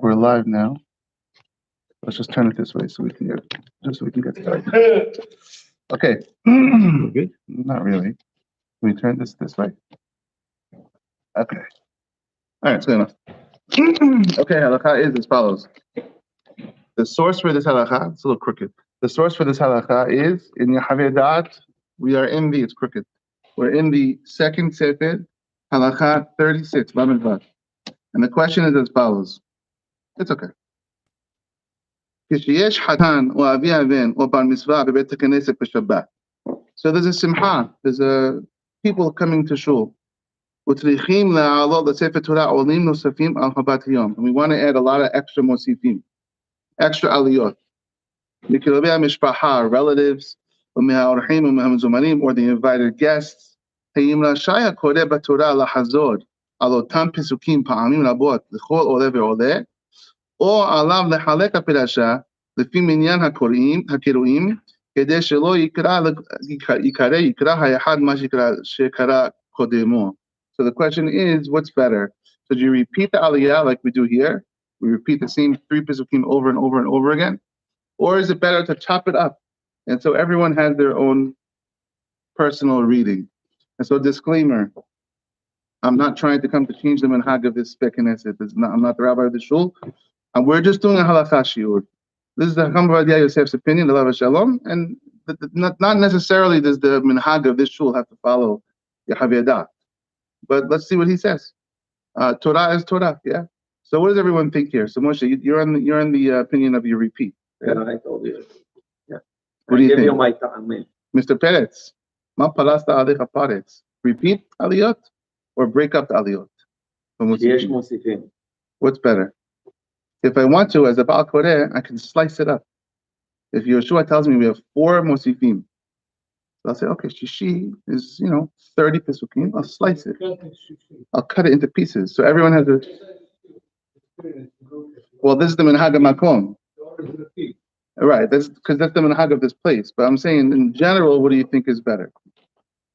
We're live now. Let's just turn it this way so we can get started. Okay. Good? Not really. Can we turn this way? Okay. All right, so enough. Okay, halacha is as follows. The source for this halacha, it's a little crooked. The source for this halacha is in Yahavedat. It's crooked. We're in the second sefer, halacha 36, Lamed Vav. And the question is as follows. It's okay. So there's a simcha, there's a people coming to shul. And we want to add a lot of extra mosifim, extra aliyot. Relatives, or the invited guests. או עליו לחלק הפרשה לפי מניין הקוראים כדי שלא יקרא היחד מה שקרא קודמו. So the question is, what's better? So do you repeat the aliyah like we do here? We repeat the same 3 pesukim over and over and over again? Or is it better to chop it up? And so everyone has their own personal reading. And so disclaimer, I'm not trying to come to change the minhag of this Knesset. I'm not the rabbi of the shul. And we're just doing a halacha shiur. This is the Chacham Ovadia Yosef's opinion, the Alav Shalom, and not necessarily does the minhag of this shul have to follow Yahavedat. But let's see what he says. Torah is Torah, yeah. So what does everyone think here? So Moshe, you're in the opinion of your repeat. Yeah, I told you. Yeah. What do you think? My time, Mr. Peretz, ma palasta alecha paretz. Repeat aliyot or break up the aliyot? What's better? If I want to, as a Baal Koreh, I can slice it up. If Yeshua tells me we have 4 mosifim, so I'll say, okay, shishi is, 30 pesukim. I'll slice it. I'll cut it into pieces. So everyone has a... Well, this is the minhag makom. Right, that's because that's the minhag of this place. But I'm saying, in general, what do you think is better?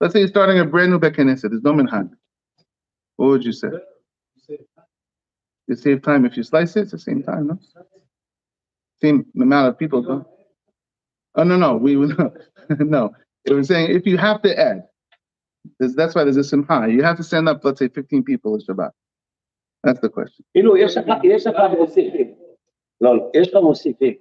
Let's say you're starting a brand new Bet Knesset. There's no minhag. What would you say? You save time if you slice it. It's the same time, no? Same amount of people. No? Oh no, we would no. It was saying if you have to add, that's why there's a simcha. You have to send up, let's say, 15 people in Shabbat. That's the question. יש לך מוסיפים. לא, יש לך מוסיפים.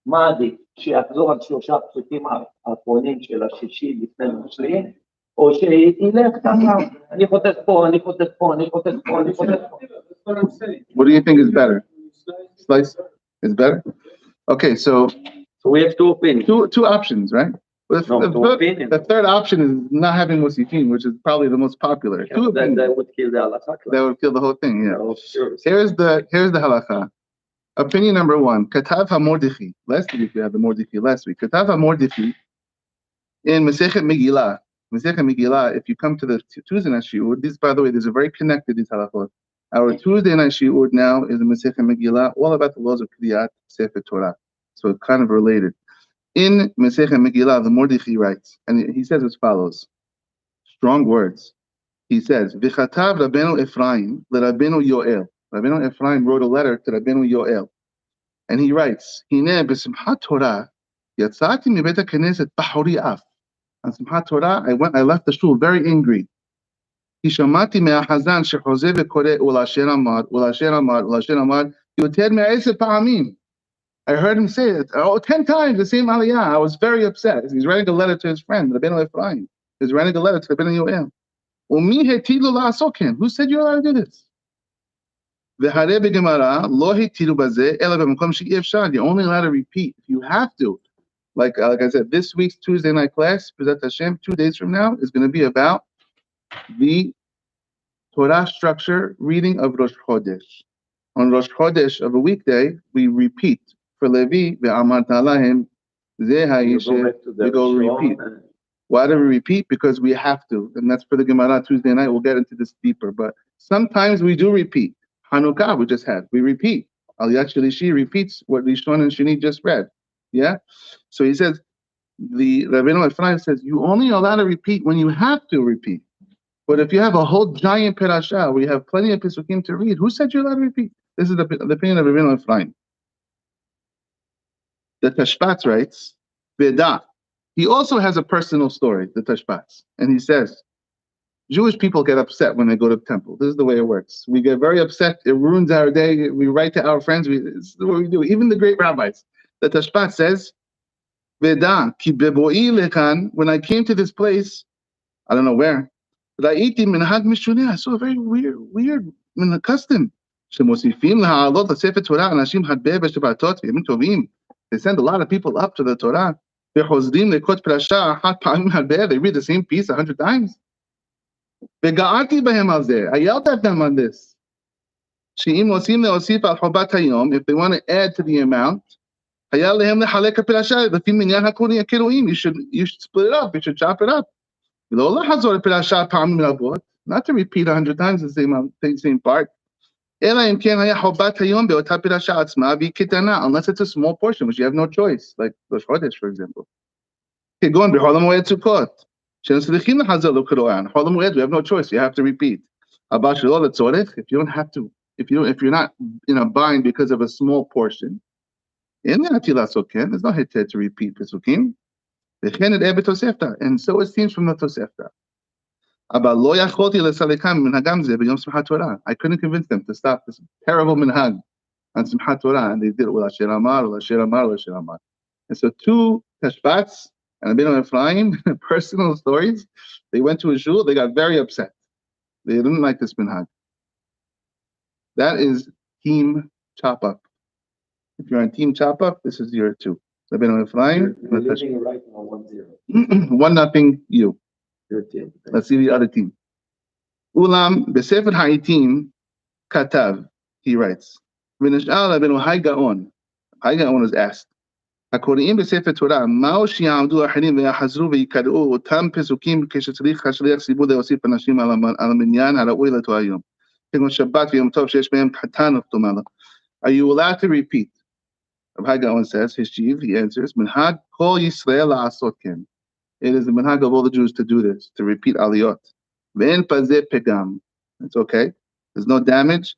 מה עדיף? שיחזור על 3 פסוקים האחרונים של השישי לפני המשלים, או שילך ככה, אני חותך פה, אני חותך פה, אני חותך פה, אני חותך פה. What do you think is better? Slice is better? Okay, so we have 2 opinions. Two options, right? The third option is not having mosifim, which is probably the most popular. That would kill the halacha. That would kill the whole thing, yeah. Oh, sure. Here's the halacha. Opinion number 1, Katav HaMordechi. Last week we had the Mordechi last week. Katav HaMordechi in Masechet Megillah. Masechet Megillah, if you come to the Tuesday night shiur, this, by the way, there's a very connected, these halachot. Our Tuesday night shiur now is the Masechet Megillah, all about the laws of Kriyat Sefer Torah. So it's kind of related. In Masechet Megillah, the Mordechi writes, and he says as follows, strong words. He says, V'chatav Rabbeinu Ephraim leRabbeinu Yoel. Rabbeinu Ephraim wrote a letter to Rabbeinu Yoel. And he writes, Hineh b'simchat Torah, yatzati mibet HaKnesset b'chori af. On Simchat Torah, I left the shul very angry. Hishamati me'ahazan shechozeh v'koreh u'lasher amad, u'lasher amad, u'lasher amad, yoter me'eseh pa'amim. I heard him say it 10 times, the same aliyah. I was very upset. He's writing a letter to his friend, Rabbeinu Ephraim. He's writing a letter to Rabbeinu Yoel. Umi hetilu la'asoken. Who said you're allowed to do this? V'hareh b'gemara lo hetilu bazeh ela b'makom she'ei efshar. You're only allowed to repeat if you have to. Like I said, this week's Tuesday night class, B'ezrat Hashem, 2 days from now, is going to be about the Torah structure reading of Rosh Chodesh. On Rosh Chodesh of a weekday, we repeat. For Levi, ve'amart alahem, zeh ha'yishe, we go repeat. Why do we repeat? Because we have to. And that's for the Gemara Tuesday night. We'll get into this deeper. But sometimes we do repeat. Hanukkah, we just had. We repeat. Aliyat Shalishi repeats what Rishon and Shani just read. Yeah? So he says, the Rabbeinu Ephraim says, you only allow to repeat when you have to repeat. But if you have a whole giant parasha where you have plenty of pesukim to read, who said you're allowed to repeat? This is the opinion of Rabbeinu Ephraim. The Tashbats writes, Veda. He also has a personal story, the Tashbats. And he says, Jewish people get upset when they go to the temple. This is the way it works. We get very upset. It ruins our day. We write to our friends. This is what we do. Even the great rabbis. The Tashbat says, Veda, ki bebo'i lekan, when I came to this place, I don't know where, ra'iti minhag mishuneh, I saw a very weird custom. Mosifim ha'alot l'sefer Torah, anashim hadbeh b'shabbatot v'yamim tovim. They send a lot of people up to the Torah. V'chozdim lekot parasha achat pa'amim hadbeh. They read the same piece 100 times. V'ga'ati b'hem al zeh. I yelled at them on this. She'im osim le'osif al chobat hayom, if they want to add to the amount, you should split it up. You should chop it up. Not to repeat 100 times the same part. Unless it's a small portion, which you have no choice, like Rosh Chodesh, for example. We have no choice. You have to repeat. If you don't have to, if you're not in a bind because of a small portion, there's no heter to repeat pesukim. And so it seems from the Tosefta. I couldn't convince them to stop this terrible minhag on Simchat Torah, and they did it with Asher Amar, Asher Amar, Asher Amar. And so two Tashbats and Rabbeinu Ephraim, personal stories, they went to a shul, they got very upset. They didn't like this minhag. That is team chop up. If you're on team chop up, this is your two. Rabbeinu Ephraim. You're losing right now 1-0. 1-0 you. Your team. Let's see the other team. Ulam b'sefer ha'itim katav. He writes. V'nish'al Rabbeinu Hai Gaon. Hai Gaon was asked. הקוראים בספר תורה, מהו שיעמדו אחרים ויחזרו ויקראו אותם פסוקים כשצריך השליח ציבור להוסיף אנשים על המניין הראוי לאותו היום. כגון שבת ויום טוב שיש בהם חתן וכתומה לו. Are you allowed to repeat? Rabbi Gaon says, his chief, he answers, Minhag kol Yisrael la'asot ken. It is the minhag of all the Jews to do this, to repeat aliyot. Ve'en pazeh pegam. It's okay. There's no damage.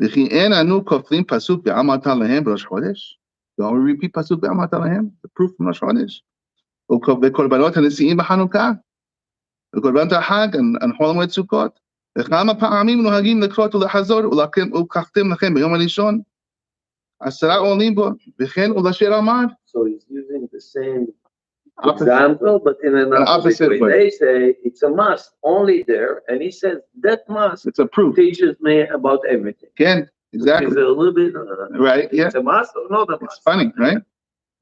V'chi en anu koflim pasuk be'amat lahem b'Rosh Chodesh. Don't we repeat pasuk be'amat lahem? The proof from Rosh Chodesh. V'korbanot hanesi'im b'Chanukah. V'korbanot ha'hag and Hol Moed Sukkot. V'chama pa'amim nuhagim lekrot u'lechazor u'lakachtem lachem b'yom harishon. So he's using the same example, but in an opposite way. They say it's a must only there, and he says that must. It's a proof. Teaches me about everything. Exactly. It's a little bit right. Yeah. It's a must or not a must. It's funny, right?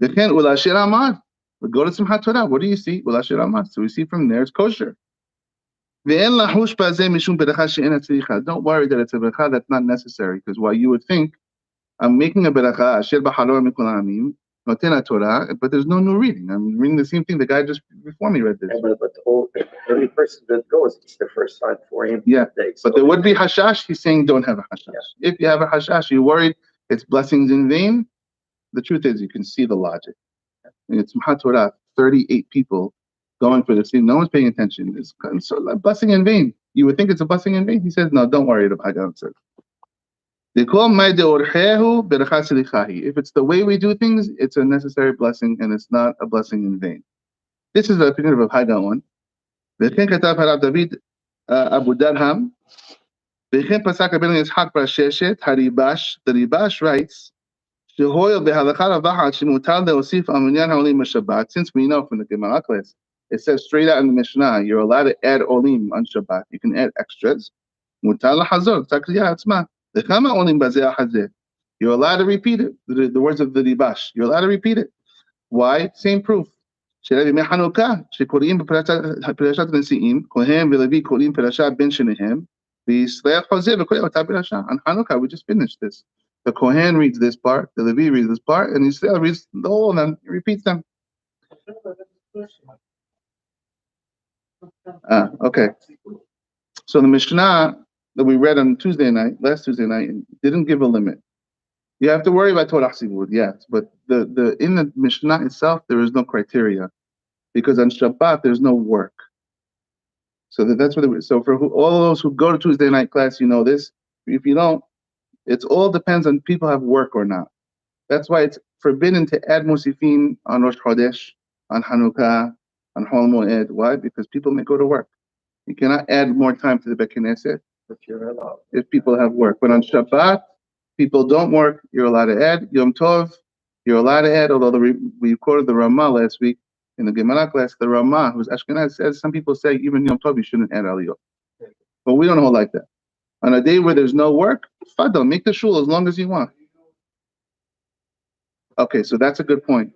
We go to Simchat Torah. What do you see? So we see from there it's kosher. Don't worry that it's a beracha that's not necessary, because while you would think I'm making a beracha, Asher b'halor mikol ha'amim, noten Torah, but there's no new reading. I'm reading the same thing the guy just before me read this. Yeah, but every person that goes, it's the first time for him. Yeah, but there would be hashash. He's saying don't have a hashash. Yeah. If you have a hashash, you're worried it's blessings in vain. The truth is, you can see the logic. It's Simchat Torah, 38 people going for the same. No one's paying attention. It's a blessing in vain. You would think it's a blessing in vain. He says, no, don't worry about it. If it's the way we do things, it's a necessary blessing and it's not a blessing in vain. This is the opinion of Hai Gaon. Abu Darham. The Ribash writes, since we know from the Gemara class, it says straight out in the Mishnah, you're allowed to add olim on Shabbat. You can add extras. You're allowed to repeat it. The words of the Ribash. You're allowed to repeat it. Why? Same proof. On Hanukkah, we just finished this. The Kohen reads this part, the Levi reads this part, and Yisrael reads the whole, and then he repeats them. Okay. So the Mishnah that we read on last Tuesday night, didn't give a limit. You have to worry about Torah Sibud, yes, but the in the Mishnah itself, there is no criteria, because on Shabbat there's no work. So that's what. So for all those who go to Tuesday night class, you know this. If you don't, it all depends on people have work or not. That's why it's forbidden to add mosifim on Rosh Chodesh, on Hanukkah, on Hol Moed. Why? Because people may go to work. You cannot add more time to the Beit Knesset if people have work. But on Shabbat, people don't work. You're allowed to add. Yom Tov, you're allowed to add. Although we quoted the Ramah last week in the Gemara class, the Ramah, who's Ashkenaz, says some people say even Yom Tov you shouldn't add aliyot. But we don't hold like that. On a day where there's no work, fadal, make the shul as long as you want. Okay, so that's a good point.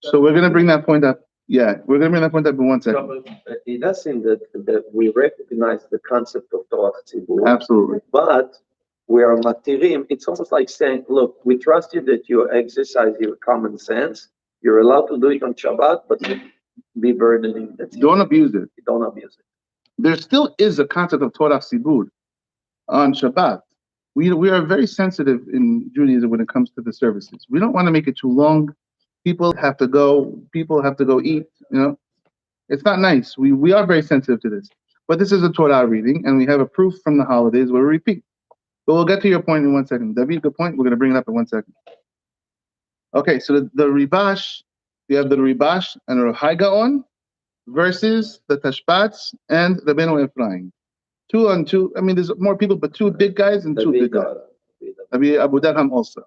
So we're going to bring that point up. Yeah, we're going to bring that point up in 1 second. It does seem that we recognize the concept of Torah Tzibur. Absolutely. But we are matirim. It's almost like saying, look, we trust you that you exercise your common sense. You're allowed to do it on Shabbat, but be burdening. Don't abuse it. Don't abuse it. There still is a concept of Torah Tzibur on Shabbat. We are very sensitive in Judaism when it comes to the services. We don't want to make it too long. People have to go eat, you know. It's not nice. We are very sensitive to this. But this is a Torah reading, and we have a proof from the holidays where we repeat. But we'll get to your point in 1 second. David, good point. We're going to bring it up in 1 second. Okay, so the Ribash, you have the Ribash and Rohai Gaon versus the Tashbats and the Beno Ephraim. 2 on 2. I mean, there's more people, but 2 big guys and 2 big guys. Abu Darham also.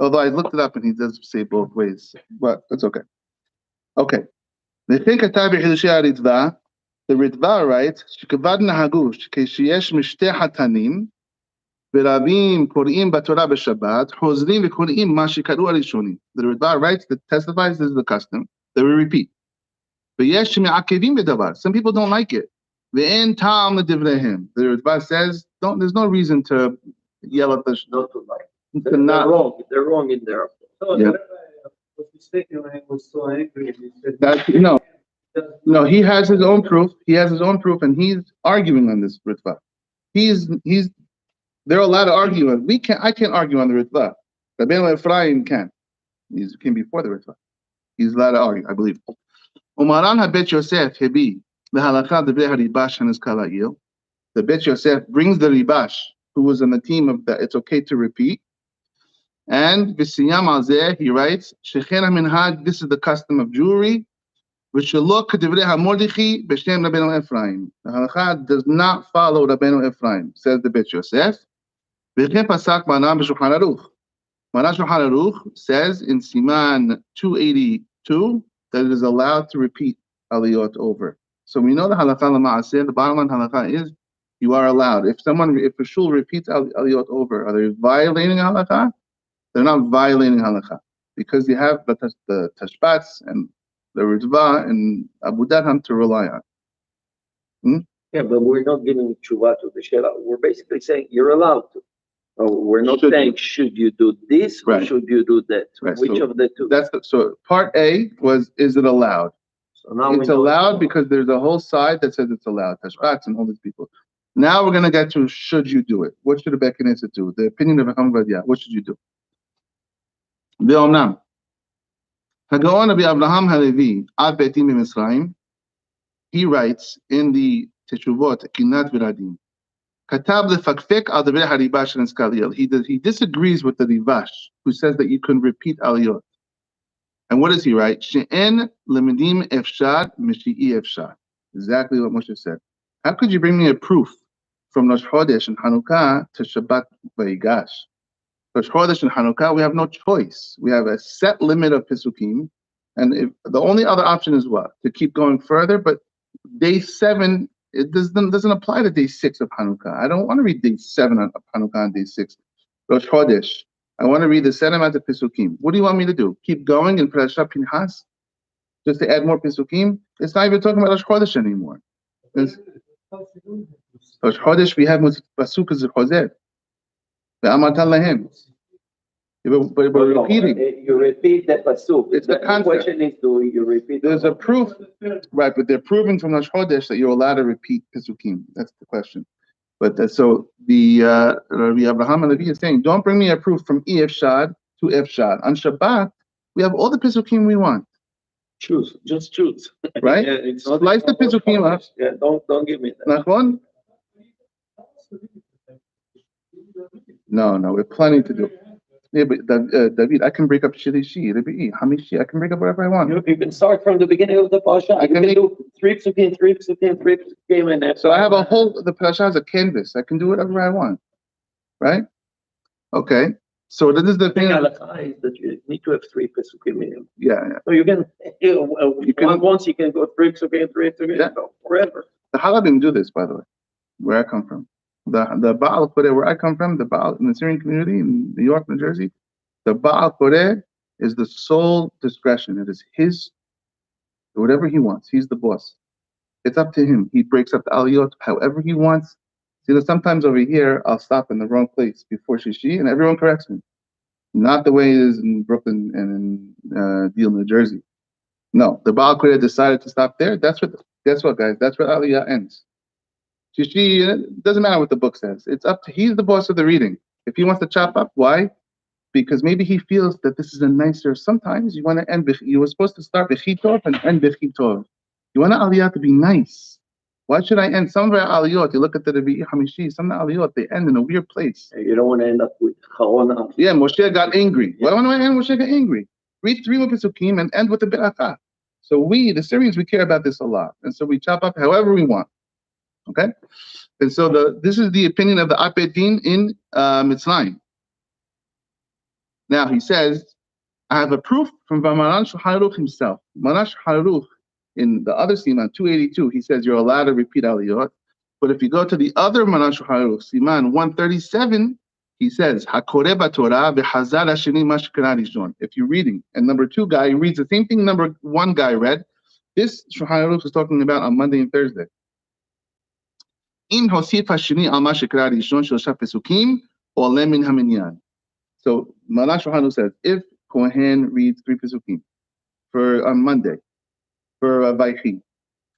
Although I looked it up and he does say both ways, but it's okay. Okay. The Ritva writes, "Shekavad nahagush keshiyesh mishteh hatanim v'rabim korim b'Torah b'Shabbat hozrim v'korim ma shekaru arishonim." The Ritva writes that testifies this is the custom that we repeat. V'yesh me'akevim b'davar. Some people don't like it. V'en ta'am l'divrehim. The Ritva says, there's no reason to yell at the not to like. They're wrong. They're wrong in there. So yeah. I was mistaken when I was so angry. He said, no, he has his own proof. He has his own proof, and he's arguing on this Ritva. They're allowed to argue. I can't argue on the Ritva. Rabbeinu Ephraim can. He came before the Ritva. He's allowed to argue, I believe. Umaran HaBet Yosef Hebi the halacha the Ribash and his kalayil. The Bet Yosef brings the Ribash, who was on the team of that. It's okay to repeat. And V'siyam al-zeh, he writes, Shechen ha-minhag, this is the custom of Jewry, V'shalok k'divrei ha-mordichi b'shem Rabbeinu Ephraim. The halacha does not follow Rabbeinu Ephraim, says the Bet Yosef. V'chen pasak Maran b'Shulchan Aruch. Maran Shulchan Aruch says in Siman 282 that it is allowed to repeat aliyot over. So we know the halacha l'ma'aseh, the bottom line halacha is you are allowed. If a shul repeats aliyot over, are they violating halacha? They're not violating halacha because you have the tashbats and the ritva and Abu Darham to rely on. Yeah, but we're not giving tshuva to the shela. We're basically saying you're allowed to. We're not saying should you do this or should you do that. Right. Which of the two? So part A was, is it allowed? So now it's allowed because there's a whole side that says it's allowed. Tashbats and all these people. Now we're going to get to should you do it? What should a Beit Knesset do? The opinion of Chacham Vadia. What should you do? Ve'omnam Hagaon Rabbi Abraham Halevi Ad Beitim b'Mitzrayim. He writes in the Teshuvot Kinat V'Radim. Katab lefakfek al devrei haribash and skaliyel. He disagrees with the Rivash who says that you can repeat aliyot. And what does he write? She'en lemedim efshad mishi'i efshad. Exactly what Moshe said. How could you bring me a proof from Rosh Chodesh and Hanukkah to Shabbat Vayigash? Rosh Chodesh and Hanukkah, we have no choice. We have a set limit of Pesukim, and the only other option is what? To keep going further, but day 7, it doesn't apply to day 6 of Hanukkah. I don't want to read day 7 of Hanukkah and day 6. Rosh Chodesh, I want to read the set amount of Pesukim. What do you want me to do? Keep going in Parashat Pinchas? Just to add more Pesukim? It's not even talking about Rosh Chodesh anymore. Rosh Chodesh, we have Pasuk as a Chozer. But we're repeating. You repeat the pasuk. It's the concept. Question is, do you repeat? There's a proof, right? But they're proving from Rosh Chodesh that you're allowed to repeat Pesukim. That's the question. But so the Rabbi Abraham Halevi is saying, don't bring me a proof from Efshad to Efshad. On Shabbat, we have all the Pesukim we want. Choose, just choose. Right? Yeah, it's not Slice the pisukim up. Yeah, don't give me that. Nachon? No, we're planning to do. Yeah, but David, I can break up Shilishi, Rebi'i, Hamishi. I can break up whatever I want. You can start from the beginning of the Pasha. I can do 3 psukim, 3 psukim, 3 psukim, and So I have a whole, the Pasha has a canvas. I can do whatever I want. Right? Okay. So this is the thing. Halacha is that you need to have 3 psukim minimum. Yeah. So you can, once you can go 3 psukim, Yeah. go forever. The Halal didn't do this, by the way, where I come from. The Baal Koreh, where I come from, the Baal in the Syrian community in New York, New Jersey, the Baal Koreh is the sole discretion. It is his, whatever he wants. He's the boss. It's up to him. He breaks up the aliyot however he wants. See, sometimes over here, I'll stop in the wrong place before Shishi, and everyone corrects me. Not the way it is in Brooklyn and in Deal, New Jersey. No, the Baal Koreh decided to stop there. Guess what, guys? That's where aliyah ends. Shishi, it doesn't matter what the book says. It's up to, he's the boss of the reading. If he wants to chop up, why? Because maybe he feels that this is a nicer, sometimes you want to end, you were supposed to start b'chitov and end b'chitov. You want aliyah to be nice. Why should I end? Some of our aliyot, you look at the Rebi'i Hamishi, some of the aliyot, they end in a weird place. You don't want to end up with Charon. Yeah, Moshe got angry. Why do I end Moshe got angry? Read 3 more Pesukim and end with the Be'achah. So we, the Syrians, we care about this a lot. And so we chop up however we want. Okay? And so this is the opinion of the Apedin in Mitzrayim. Now he says, I have a proof from Maran Shulchan Aruch himself. Maran Shulchan Aruch, in the other Siman 282, he says you're allowed to repeat aliyot. But if you go to the other Maran Shulchan Aruch, Siman 137, he says, Hakoreh b'Torah v'chazar hasheni ma shekara rishon. If you're reading, and number 2 guy reads the same thing number 1 guy read, this Shulchan Aruch is talking about on Monday and Thursday. In hosif hasheni al ma shekara rishon shlosha pesukim oleh min haminyan. So Maran Shulchan Aruch says, if Kohen reads 3 pesukim for on Monday, for Vaychi,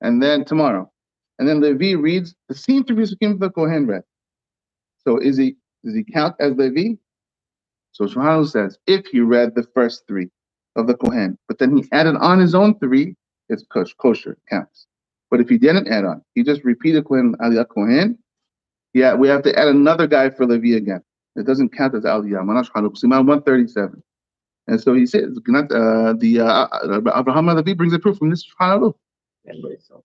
and then tomorrow, and then Levi reads the same 3 pesukim the Kohen read. So does he count as Levi? So Shulchan Aruch says, if he read the first 3 of the Kohen, but then he added on his own 3, it's kosher, counts. But if he didn't add on, he just repeated Kohen Aliyah Kohen, yeah, we have to add another guy for Levi again. It doesn't count as Aliyah. Maran Shulchan Aruch, Siman 137. And so he says, Abraham Levi brings a proof from this Shulchan Aruch. Anyway, so.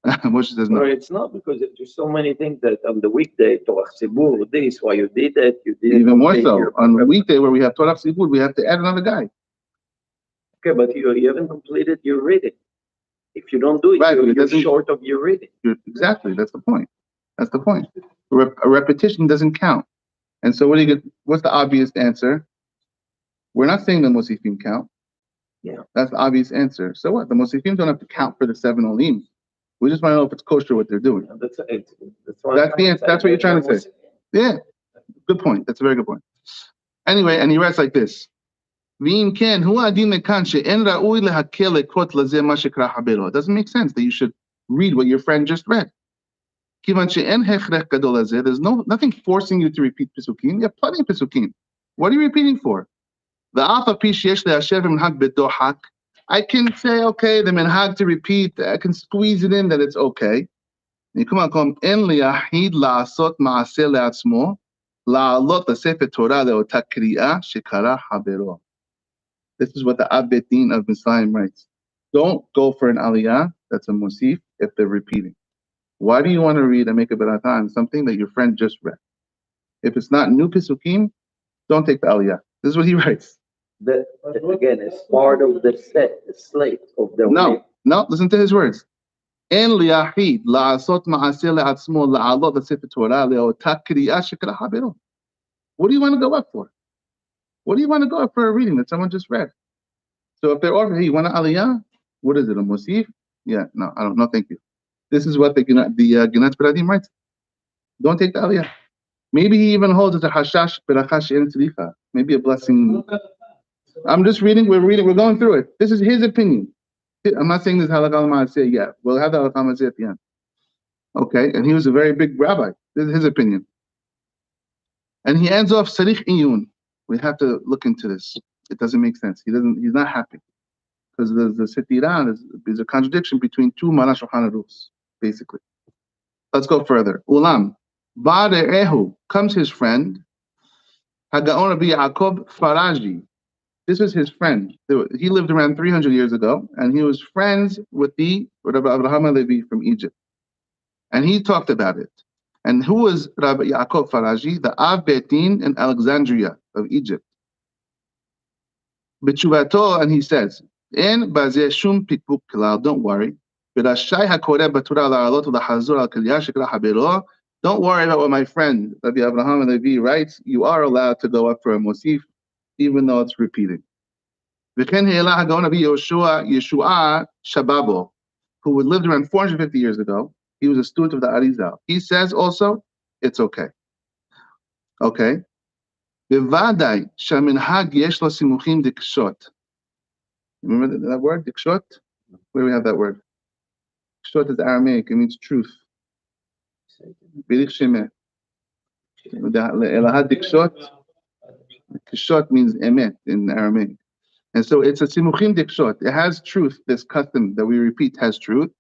Moshe says no. It's not, because there's so many things that on the weekday, Torah Tzibur, this, why you did that, you did even more so. On the weekday where we have Torah Tzibur, we have to add another guy. Okay, but you haven't completed your reading. If you don't do it, right, you're short of your reading. Exactly, that's the point. That's the point. A repetition doesn't count. And so what's the obvious answer? We're not saying the mosifim count. Yeah. That's the obvious answer. So what? The mosifim don't have to count for the 7 olim. We just want to know if it's kosher what they're doing. Yeah, that's what you're trying to say. Yeah. Good point. That's a very good point. Anyway, and he writes like this. It doesn't make sense that you should read what your friend just read. There's nothing forcing you to repeat pesukim. You have plenty of pesukim. What are you repeating for? I can say, okay, the minhag to repeat, I can squeeze it in that it's okay. This is what the Abedin of Mitzrayim writes. Don't go for an aliyah that's a mosif if they're repeating. Why do you want to read and make a beracha on something that your friend just read? If it's not new pesukim, don't take the aliyah. This is what he writes. That again is part of the slate of the No, listen to his words. En liyahid la'asot ma'aseh le'atzmo la'alot l'sefer Torah le'ota kri'ah shekara habero. What do you want to go up for? What do you want to go up for a reading that someone just read? So if they're offering, hey, you want an aliyah? What is it, a mosif? Yeah, no, I don't know, thank you. This is what the Ginat Beradim writes. Don't take the aliyah. Maybe he even holds it a hashash beracha she'en tzricha. Maybe a blessing. I'm just reading, we're going through it. This is his opinion. I'm not saying this halacha al-ma'aseh yet. We'll have the halacha al-ma'aseh at the end. Okay, and he was a very big rabbi. This is his opinion. And he ends off, sarich iyun. We have to look into this. It doesn't make sense. He's not happy. because the setiran is a contradiction between two Maran Shulchan Aruchs, basically. Let's go further. Ulam, Ba'de'ehu, comes his friend, Hagaon Rabbi Yaakov Faraji. This was his friend. He lived around 300 years ago, and he was friends with the Rabbi Abraham Levi from Egypt. And he talked about it. And who was Rabbi Yaakov Faraji? The Av Beit Din in Alexandria of Egypt. B'tshuvato, and he says, "En bazeh shum pikpuk klal." Don't worry. B'rashai hakoreh b'torah la'alot u'lahazor al kliyah shekra habero. Don't worry about what my friend Rabbi Abraham Levi writes. You are allowed to go up for a mosif, even though it's repeating. V'ken he'elah hagaon Rabbi Yeshua Shababo, who lived around 450 years ago. He was a student of the Arizal. He says also, it's okay. Okay. Bevadai shaminhag yesh lo simuchim dikshot. Remember that word, dikshot? Where do we have that word? Dikshot is Aramaic. It means truth. Birich shemeh. Elahad dikshot. Dikshot means emet in Aramaic. And so it's a simuchim dikshot. It has truth. This custom that we repeat has truth.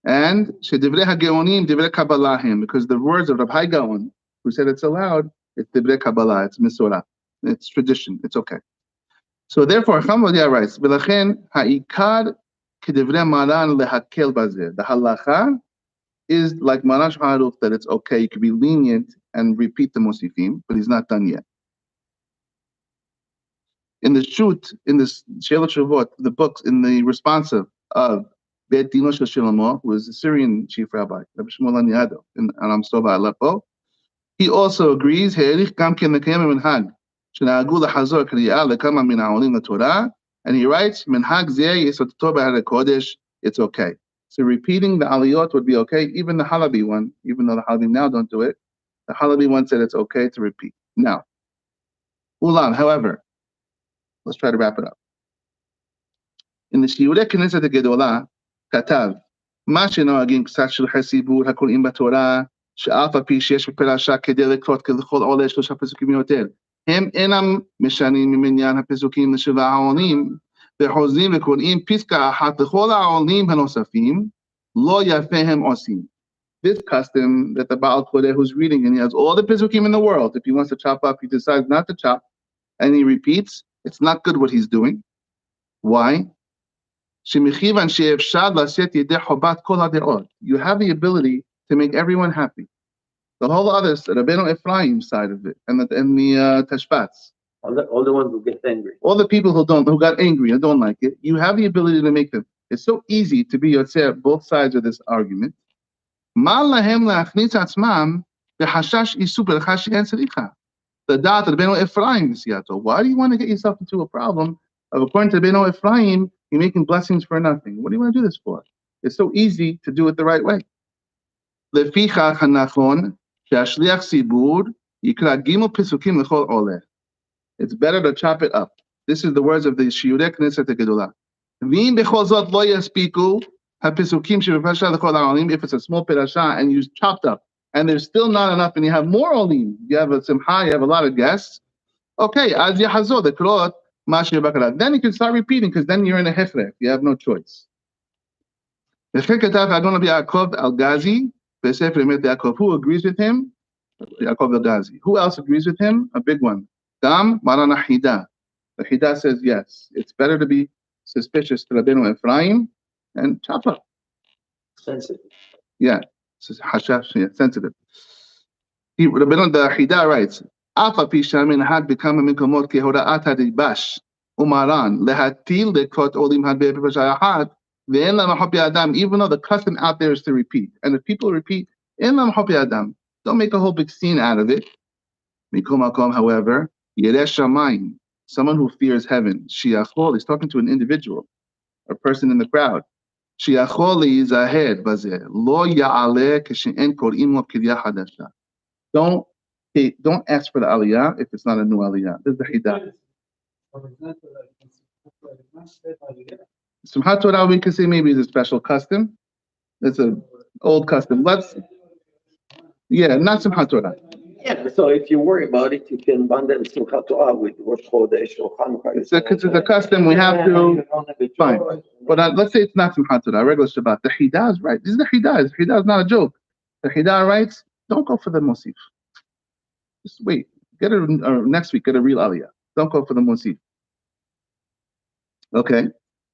And shedivrei hageonim divrei kabbalahim, because the words of Rabbi Gaon, who said it's allowed, it's divrei kabbalah, it's misorah, it's tradition, it's okay. So therefore, Chamadia writes, v'lachen ha'ikar kedivrei Maran lehakel bazeh. The halacha is like Maran Shulchan Aruch, that it's okay, you can be lenient and repeat the mosifim, but he's not done yet. In the shoot, in the Sheilot Shavot, the books, in the responsive of Beit Dino Shel Shlomo, who was the Syrian chief rabbi, Rabbi Shmuel Aniado, in Aram Sova Aleppo, he also agrees, and he writes, Minhag zeh yesod Torah b'Har HaKodesh, it's okay. So repeating the aliyot would be okay, even the Halabi one, even though the Halabi now don't do it, the Halabi one said it's okay to repeat. Now, Ulam, however, let's try to wrap it up. In the Shiurei Knesset HaGedolah, כתב, מה שנוהגים קצת שלוחי ציבור הקוראים בתורה, שאף על פי שיש בפרשה כדי לקרות ככל עולה 3 פסוקים יותר, הם אינם משנים ממניין הפסוקים ל7 העולים, וחוזרים וקוראים פסקה אחת לכל העולים הנוספים, לא יפה הם עושים. This custom that the Baal Koreh who's reading, and he has all the pisukim in the world, if he wants to chop up, he decides not to chop, and he repeats, it's not good what he's doing. Why? You have the ability to make everyone happy. The whole other Rabbeinu Ephraim side of it, and the Tashbats. All the ones who get angry. All the people who got angry and don't like it, you have the ability to make them. It's so easy to be yotzei both sides of this argument. The dot of Rabbeinu Ephraim, why do you want to get yourself into a problem of, according to Rabbeinu Ephraim, you're making blessings for nothing? What do you want to do this for? It's so easy to do it the right way. It's better to chop it up. This is the words of the Shiurei Knesset HaGedolah. If it's a small perasha and you chopped up, and there's still not enough, and you have more olim, you have a simcha, you have a lot of guests, okay, az yahazor, the krot, then you can start repeating, because then you're in a hechref, you have no choice. Who agrees with him? Yaakov al-Ghazi. Who else agrees with him? A big one. Gam Maran Hida. The Hida says yes, it's better to be suspicious to Rabbeinu Ephraim and chop up. Sensitive. Yeah, hashash, yeah, sensitive. The Hida writes, Afa pisha min had become a minkomot kehora'at hadibash umaran lehatil lekot olim had be'epashayahad ve'en la mahopi adam. Even though the custom out there is to repeat, and if people repeat, en la mahopi adam, don't make a whole big scene out of it. Mikom makom, however, yereh shamayim, someone who fears heaven, shiachol, is talking to an individual, a person in the crowd. Shiachol yizahed bazeh lo ya'aleh keshe'en korim lo k'diah hadasha. Don't ask for the aliyah if it's not a new aliyah. This is the hidah. Simchat Torah, we can say maybe it's a special custom. It's an old custom. Not Simchat Torah. Yeah, so if you worry about it, you can bundle Simchat Torah with Rosh Chodesh or Hanukkah. It's a custom we have to. Fine. But let's say it's not Simchat Torah, regular Shabbat. The Chidah is right. This is the Chidah. The Chidah is not a joke. The Chidah writes, don't go for the mosif. Just wait. Get it next week. Get a real aliyah. Don't go for the mosif. Okay.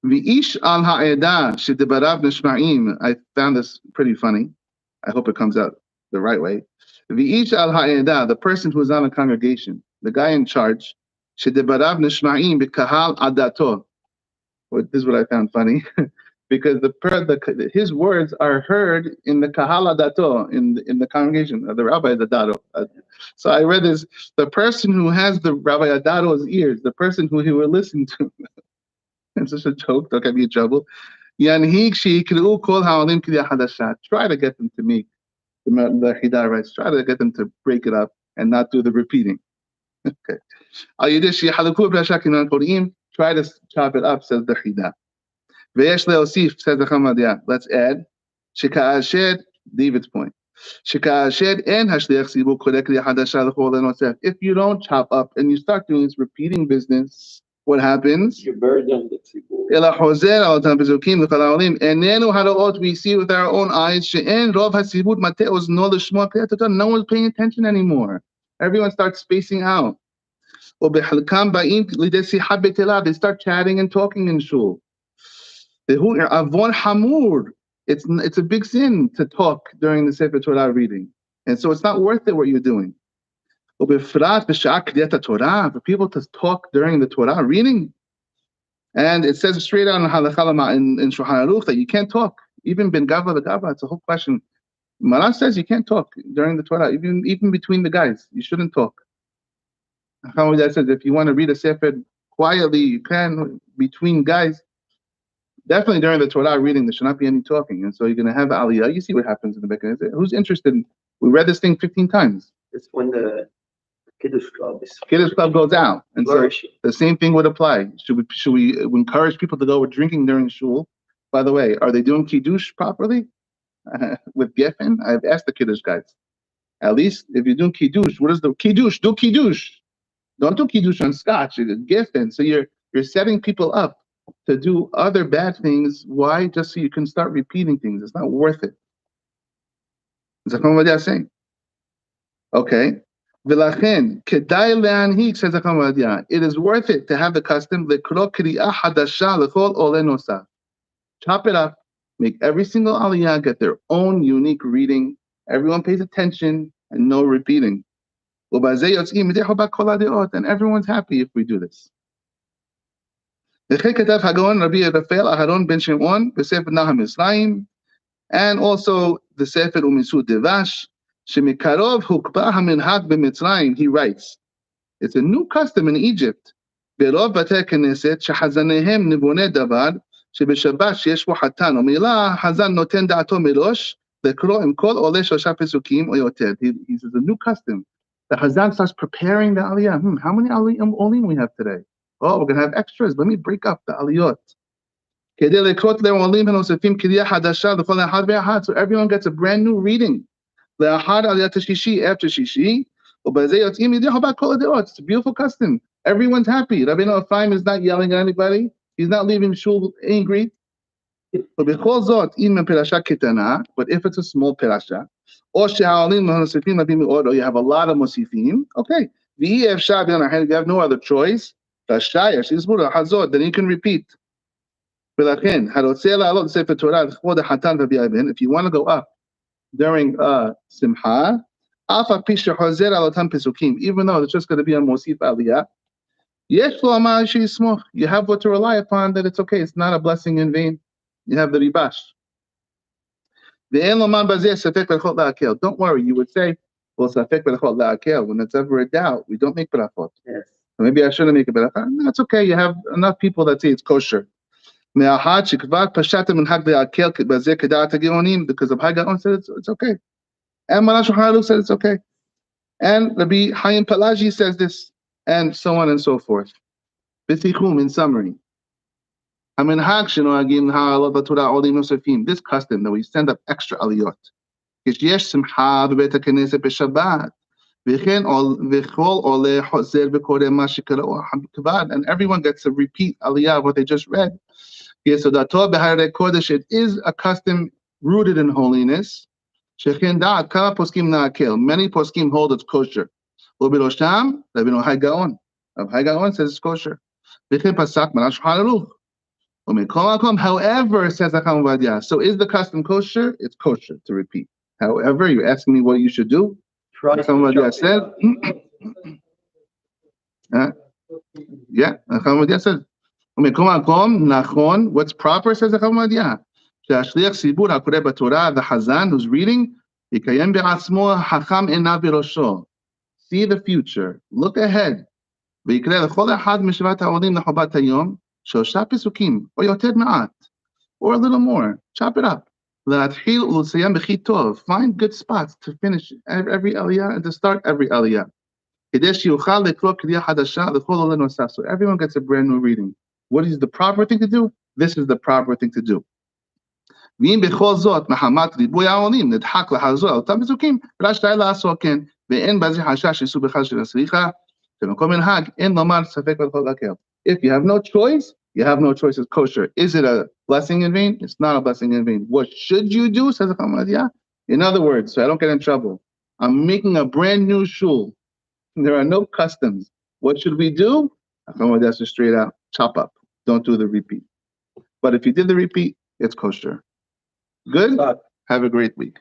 V'ish al ha'edah shedibarav nishma'im. I found this pretty funny. I hope it comes out the right way. V'ish al ha'edah, the person who is on a congregation, the guy in charge, shedibarav nishma'im b'kahal adato. This is what I found funny, because his words are heard in the kahal adato, in the congregation, the rabbi adato. So I read this: the person who has the rabbi adato's ears, the person who he will listen to. It's such a joke. Don't get me in trouble. Try to get them to make the Chidah rights. Try to get them to break it up and not do the repeating. Okay. Try to chop it up, says the Chidah. Says the Chamadia. Let's add. David's point. If you don't chop up and you start doing this repeating business, what happens? You burden the tzibur. We see with our own eyes, no one's paying attention anymore. Everyone starts spacing out. They start chatting and talking in shul. It's a big sin to talk during the Sefer Torah reading. And so it's not worth it what you're doing. For people to talk during the Torah reading. And it says straight out in halacha in Shulchan Aruch that you can't talk. Even ben gava the gava, it's a whole question. Maran says you can't talk during the Torah, even between the guys. You shouldn't talk. That says if you want to read a Sefer quietly, you can between guys. Definitely during the Torah reading, there should not be any talking. And so you're going to have aliyah. You see what happens in the Becca. Who's interested? We read this thing 15 times. It's when the Kiddush Club goes out, and so the same thing would apply. Should we encourage people to go with drinking during shul? By the way, are they doing Kiddush properly with Geffen? I've asked the Kiddush guys. At least if you're doing Kiddush, what is the Kiddush? Do Kiddush. Don't do Kiddush on Scotch. It's Geffen. So you're setting people up to do other bad things. Why? Just so you can start repeating things. It's not worth it. Is that what they're saying? Okay. V'lachen kedai le'anhik, says the Chamadia. It is worth it to have the custom lekro kri'ah hadasha lechol ole nosaf. Chop it up, make every single aliyah get their own unique reading. Everyone pays attention and no repeating. And everyone's happy if we do this. And also the Sefer Umisud Devash. He writes, it's a new custom in Egypt. שבשבת שיש בו חתן או מילה, חזן נותן דעתו מראש, לקרוא עם כל עולה 3 פסוקים או יותר. He says, a new custom. The Hazan starts preparing the aliyah. How many olim we have today? Oh, we're going to have extras. Let me break up the aliyot. כדי לקרות לעולים הנוספים קריאה חדשה לכל אחד ואחד. So everyone gets a brand new reading. לאחר עליית השישי, after שישי, ובזה יוצאים ידי חובת כל הדעות. It's a beautiful custom. Everyone's happy. Rabbeinu Ephraim is not yelling at anybody. He's not leaving shul angry. But if it's a small perasha, or you have a lot of mosifim, okay. You have no other choice. Then you can repeat. If you want to go up during Simcha, even though it's just going to be on Mosif Aliyah, you have what to rely upon, that it's okay. It's not a blessing in vain. You have the ribash. Don't worry. You would say, well, when it's ever a doubt, we don't make berachot. Yes. So maybe I shouldn't make a berachah. No, it's okay. You have enough people that say it's kosher. Because of Hagaon said it's okay. And Marash Haru said it's okay. And Rabbi Hayim Palaji says this, and so on and so forth. In summary, this custom that we send up extra aliyot. And everyone gets a repeat aliyah of what they just read. It is a custom rooted in holiness. Many poskim hold it's kosher. Rabbi Hai Gaon says it's kosher. However, says Acham Ovadia, so is the custom kosher? It's kosher to repeat. However, you're asking me what you should do? Acham Ovadia said, yeah, Acham Ovadia said, what's proper, says Acham Ovadia? The Hazan who's reading, see the future, look ahead. Or a little more, chop it up. Find good spots to finish every aliyah and to start every aliyah. So everyone gets a brand new reading. What is the proper thing to do? This is the proper thing to do. If you have no choice, you have no choice. It's kosher. Is it a blessing in vain? It's not a blessing in vain. What should you do? Says Acham. In other words, so I don't get in trouble, I'm making a brand new shul. There are no customs. What should we do? Acham just straight out chop up. Don't do the repeat. But if you did the repeat, it's kosher. Good? Have a great week.